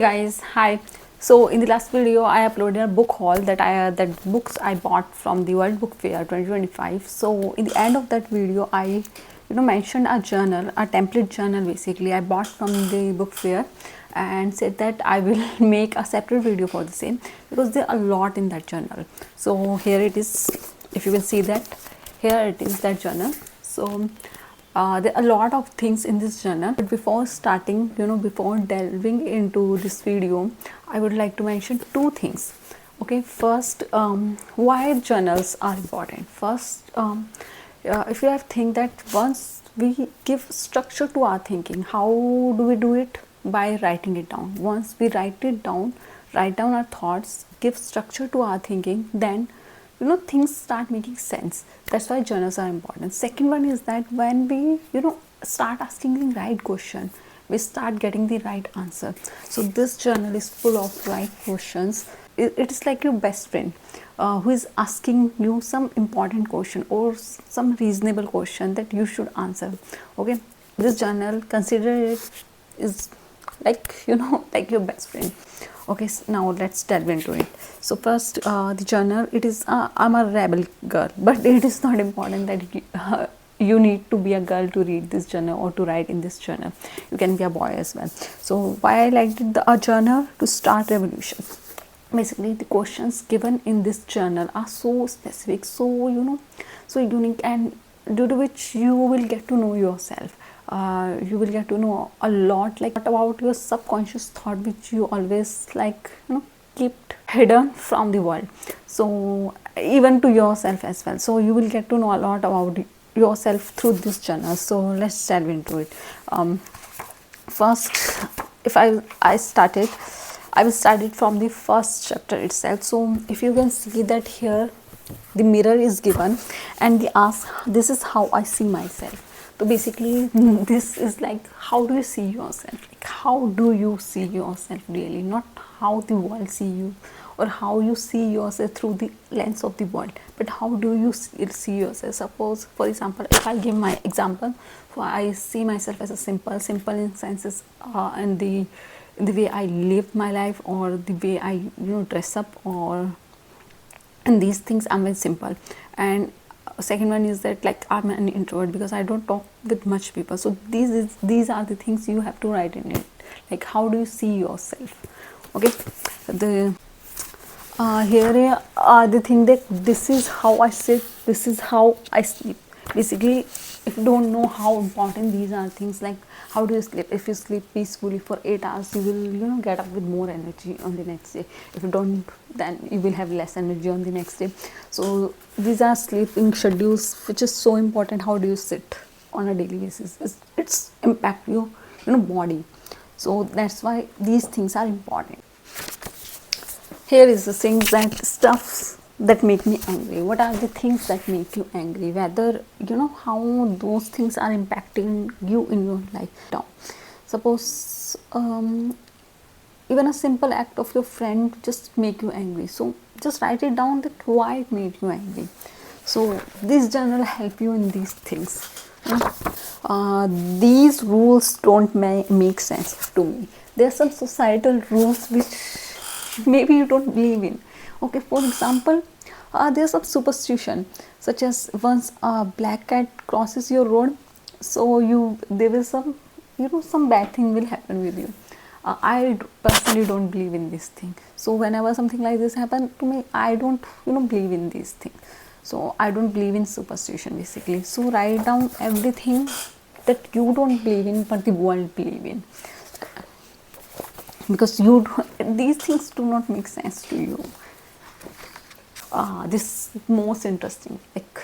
Guys, hi. So in the last video I uploaded a book haul that books I bought from the World Book Fair 2025. So in the end of that video I mentioned a journal, a template journal basically I bought from the book fair, and said that I will make a separate video for the same because there are a lot in that journal. So here it is. If you can see that, here it is, that journal. So there are a lot of things in this journal, but before starting, before delving into this video, I would like to mention two things. Okay, first, why journals are important. First, if you have think that once we give structure to our thinking, how do we do it? By writing it down. Once we write down our thoughts, give structure to our thinking, then things start making sense. That's why journals are important. Second one is that when we start asking the right question, we start getting the right answer. So this journal is full of right questions. It is like your best friend who is asking you some important question or some reasonable question that you should answer. Okay, this journal, consider it is like like your best friend. Okay, so now let's delve into it. So first, the journal, it is I'm a rebel girl, but it is not important that you need to be a girl to read this journal or to write in this journal. You can be a boy as well. So why I liked a journal? To start revolution. Basically the questions given in this journal are so specific, so so unique, and due to which you will get to know yourself. You will get to know a lot, like about your subconscious thought, which you always kept hidden from the world, so even to yourself as well. So you will get to know a lot about yourself through this journal. So let's delve into it. First, if I will start it from the first chapter itself. So if you can see that here the mirror is given and they ask, this is how I see myself. So basically this is like, how do you see yourself? Like, how do you see yourself really? Not how the world see you or how you see yourself through the lens of the world, but how do you see yourself? Suppose, for example, if I give my example, so I see myself as a simple in senses, in the way I live my life, or the way I dress up, or and these things I'm very simple. And second one is that like I'm an introvert because I don't talk with much people. So these are the things you have to write in it, like how do you see yourself. Okay, the here are the thing that this is how I sit, this is how I sleep. Basically, if you don't know how important these are things, like how do you sleep? If you sleep peacefully for 8 hours, you will get up with more energy on the next day. If you don't, then you will have less energy on the next day. So these are sleeping schedules, which is so important. How do you sit on a daily basis? It's impact your body. So that's why these things are important. Here is the things, that stuff that make me angry. What are the things that make you angry? Whether how those things are impacting you in your life. Now, suppose even a simple act of your friend just make you angry. So just write it down, that why it made you angry. So this journal help you in these things. These rules don't make sense to me. There are some societal rules which maybe you don't believe in. Okay, for example, there's some superstition, such as once a black cat crosses your road, so there will some bad thing will happen with you. I personally don't believe in this thing. So whenever something like this happen to me, I don't believe in these things. So I don't believe in superstition basically. So write down everything that you don't believe in but the world believe in, because these things do not make sense to you. This is most interesting. Like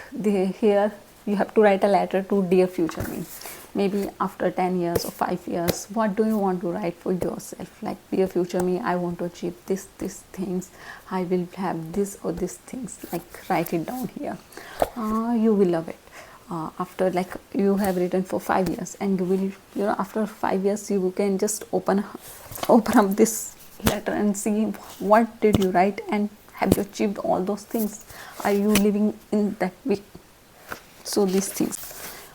here you have to write a letter to dear future me. Maybe after 10 years or 5 years, what do you want to write for yourself? Like, dear future me, I want to achieve these things. I will have this or these things. Like, write it down here. You will love it. After like you have written for 5 years, and you will after 5 years you can just open up this letter and see what did you write, and have you achieved all those things? Are you living in that way? So these things,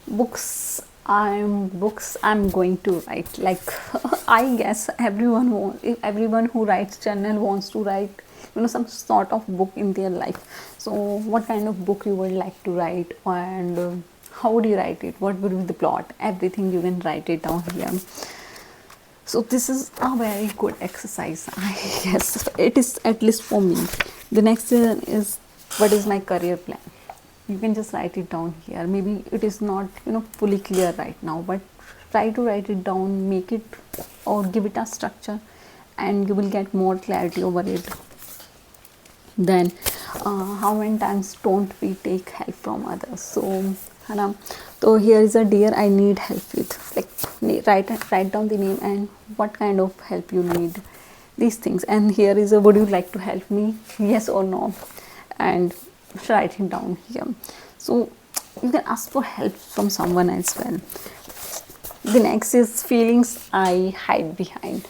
books I'm going to write. Like I guess everyone who writes journal wants to write, some sort of book in their life. So what kind of book you would like to write, and how would you write it? What would be the plot? Everything you can write it down here. So this is a very good exercise. I guess it is, at least for me. The next is, what is my career plan? You can just write it down here. Maybe it is not fully clear right now, but try to write it down, make it or give it a structure, and you will get more clarity over it. Then how many times don't we take help from others? So here is a dear, I need help with, like write down the name and what kind of help you need, these things. And here is a, would you like to help me, yes or no, and write it down here. So you can ask for help from someone as well. The next is feelings I hide behind.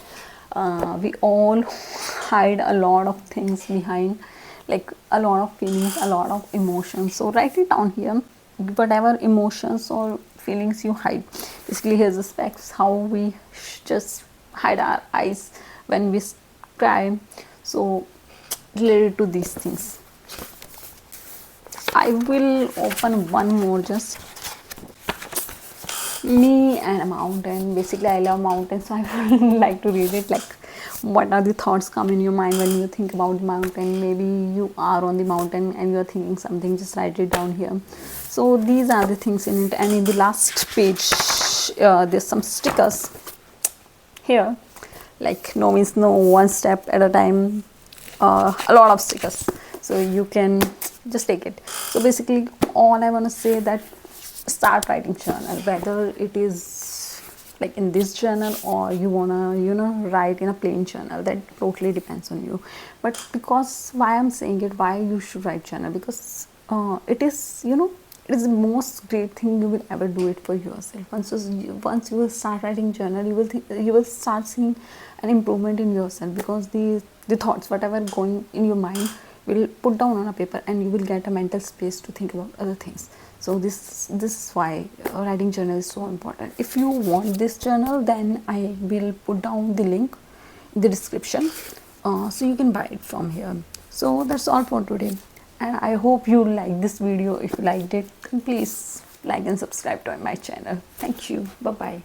We all hide a lot of things behind, like a lot of feelings, a lot of emotions. So write it down here, whatever emotions or feelings you hide. Basically, here's the specs, how we just hide our eyes when we cry. So related to these things, I will open one more, just me and a mountain. Basically, I love mountains, so I would like to read it. Like, what are the thoughts come in your mind when you think about the mountain? Maybe you are on the mountain and you're thinking something, just write it down here. So these are the things in it. And in the last page, there's some stickers here, like no means no, one step at a time, a lot of stickers, so you can just take it. So basically, all I want to say that start writing journal, whether it is like in this journal or you wanna write in a plain journal, that totally depends on you. But because, why I'm saying it, why you should write journal, because it is it is the most great thing you will ever do it for yourself. Once you will start writing journal, you will start seeing an improvement in yourself, because the thoughts, whatever going in your mind, will put down on a paper, and you will get a mental space to think about other things. So this is why writing journal is so important. If you want this journal, then I will put down the link in the description, so you can buy it from here. So that's all for today, and I hope you like this video. If you liked it, then please like and subscribe to my channel. Thank you. Bye bye.